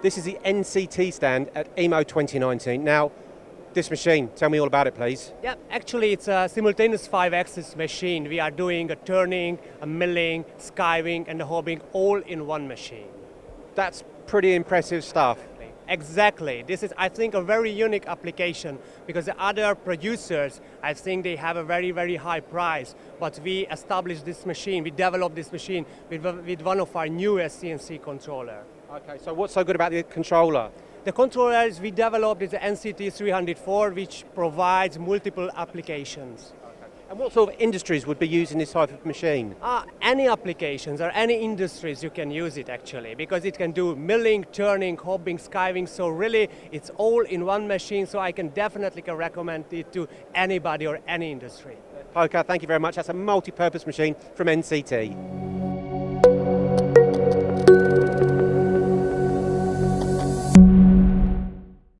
This is the NCT stand at EMO 2019. Now, this machine, tell me all about it, please. Yeah, actually it's a simultaneous 5-axis machine. We are doing a turning, a milling, skiving and a hobbing all in one machine. That's pretty impressive stuff. Exactly. This is, I think, a very unique application because the other producers, I think they have a very, very high price. But we established this machine, we developed this machine with one of our newest CNC controller. Okay, so what's so good about the controller? The controllers we developed is the NCT 304, which provides multiple applications. And what sort of industries would be using this type of machine? Any applications or any industries you can use it actually, because it can do milling, turning, hobbing, skiving, so really it's all in one machine, so I can definitely recommend it to anybody or any industry. Poker, thank you very much. That's a multi-purpose machine from NCT.